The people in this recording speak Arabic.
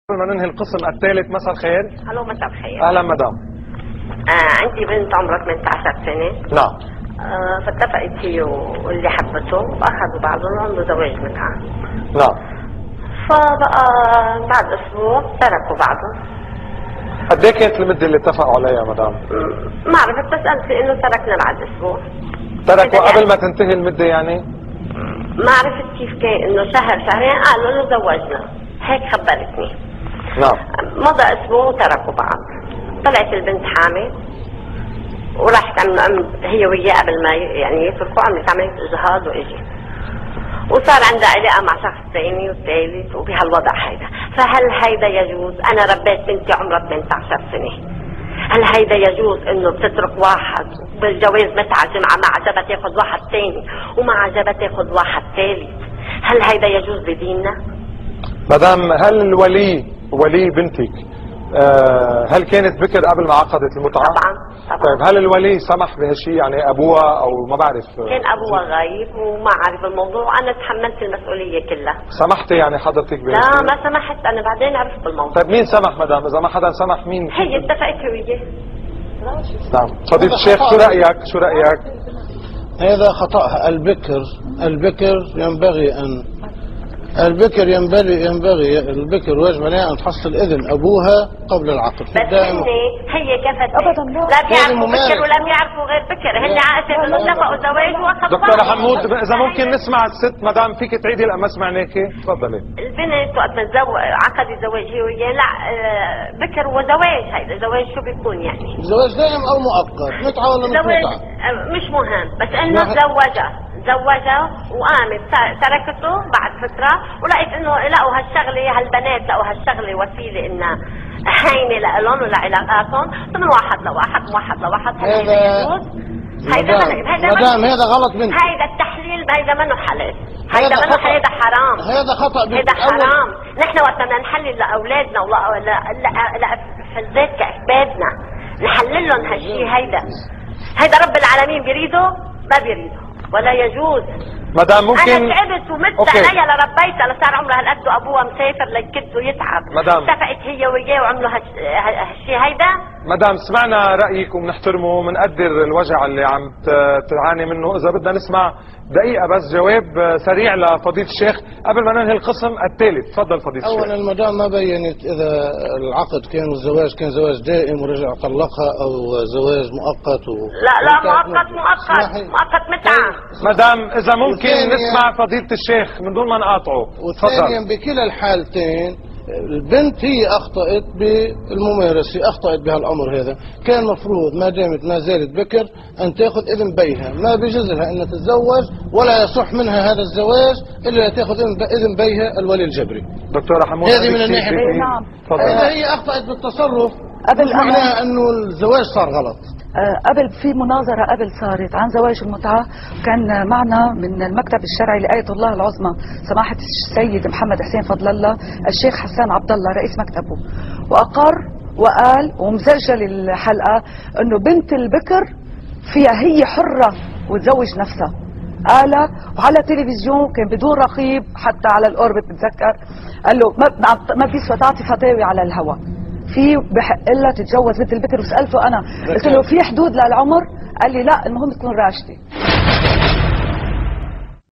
قبل ما ننهي القسم الثالث. مساء الخير. الو مساء الخير. اهلا مدام. عندي بنت عمرها 18 سنه. نعم. فاتفقت هي واللي حبته واخذوا بعضهم وعملوا زواج متعه. نعم. فبقى بعد اسبوع تركوا بعضهم. قد ايه كانت المده اللي اتفقوا عليها مدام؟ ما عرفت، بس قالت لي انه تركنا بعد اسبوع. تركوا قبل ما تنتهي المده يعني؟ ما عرفت كيف كان، انه شهر شهرين قالوا انه زوجنا، هيك خبرتني. نعم. مضى اسبوع وتركوا بعض. طلعت البنت حامل وراحت هي وياه قبل ما يعني يتركوا، عملت عمليه اجهاض واجت. وصار عندها علاقه مع شخص ثاني والثالث وبهالوضع هيدا. فهل هيدا يجوز؟ انا ربيت بنتي عمرها 18 سنه. هل هيدا يجوز انه بتترك واحد بالجواز متعه جمعه ما عجبها تاخذ واحد ثاني وما عجبها تاخذ واحد ثالث؟ هل هيدا يجوز بديننا؟ مدام، هل ولي بنتك هل كانت بكر قبل ما عقدت المتعه؟ طبعا. طيب هل الولي سمح بهالشيء؟ يعني ابوها او ما بعرف. كان ابوها غايب وما عرف الموضوع وانا تحملت المسؤوليه كلها. سمحتي يعني حضرتك بهالشيء؟ لا ما سمحت، انا بعدين عرفت بالموضوع. طيب مين سمح مدام؟ اذا ما حدا سمح مين؟ هي اتفقت وياه. نعم. فضيلة الشيخ شو رأيك؟ هذا خطأها. البكر البكر واجب عليها ان تحصل اذن ابوها قبل العقد. بس هي كفت ابدا لا بيعرفوا بكر ولم يعرفوا غير بكر، هن عقدوا انه اتفقوا زواج واخذوا. دكتورة حمود، اذا ممكن نسمع الست مدام، فيك تعيدي لأ ما سمعناكي؟ تفضلي. البنت وقت ما عقد الزواج هي وياه، لا بكر وزواج. هيدا زواج شو بيكون يعني؟ زواج دائم او مؤقت، متعه ولا مش متعه؟ مش مهم، بس انه زوجها وقامت تركته بعد فتره، ولقيت انه لقوا هالشغله، هالبنات لقوا هالشغله وسيله انها هينه لهم ولعلاقاتهم، من واحد لواحد. هذا غلط منك. هيدا التحليل هيدا منه حلال، هيدا حرام. هذا خطأ. هيدا حرام. نحن وقت بدنا نحلل لاولادنا فلذات كاحبابنا نحلل لهم هالشيء، هيدا رب العالمين بيريده ما بيريده ولا يجوز. مدام ممكن انا تعبت ومت عليها لربيتها لصار عمرها هالقد وابوها مسافر لكده ويتعب. مدام اتفقت هي وياه وعملوا هالشيء هيدا. مدام سمعنا رايك وبنحترمه وبنقدر الوجع اللي عم تعاني منه. اذا بدنا نسمع دقيقه بس جواب سريع لفضيله الشيخ قبل ما ننهي القسم الثالث. تفضل فضيله الشيخ. اولا المدام ما بينت اذا العقد كان والزواج كان زواج دائم ورجع طلقها او زواج مؤقت لا مؤقت متعه. مدام اذا ممكن نسمع فضيله الشيخ من دون ما نقاطعه. وثانيا بكلا الحالتين البنت هي اخطأت بالممارسة، اخطأت بهالامر هذا. كان مفروض ما دامت ما زالت بكر ان تاخذ اذن بيها، ما بيجوز لها ان تتزوج ولا يصح منها هذا الزواج الا تاخذ اذن بيها الولي الجبري. دكتورة حمود، هذه من الناحية. نعم. هي اخطأت بالتصرف قبل معناها انه الزواج صار غلط. قبل في مناظرة صارت عن زواج المتعة، كان معنا من المكتب الشرعي لآية الله العظمى سماحة السيد محمد حسين فضل الله الشيخ حسان عبد الله رئيس مكتبه، وأقر وقال ومسجل الحلقة انه بنت البكر فيها هي حرة وتزوج نفسها. قال وعلى التلفزيون كان بدون رقيب حتى على الأوربت بتذكر، قال له ما بيسوى تعطي فتاوي على الهواء، في بحق لها تتجوز بنت البكر. وسألته أنا قلت له في حدود للعمر؟ قال لي لا، المهم تكون راشدة.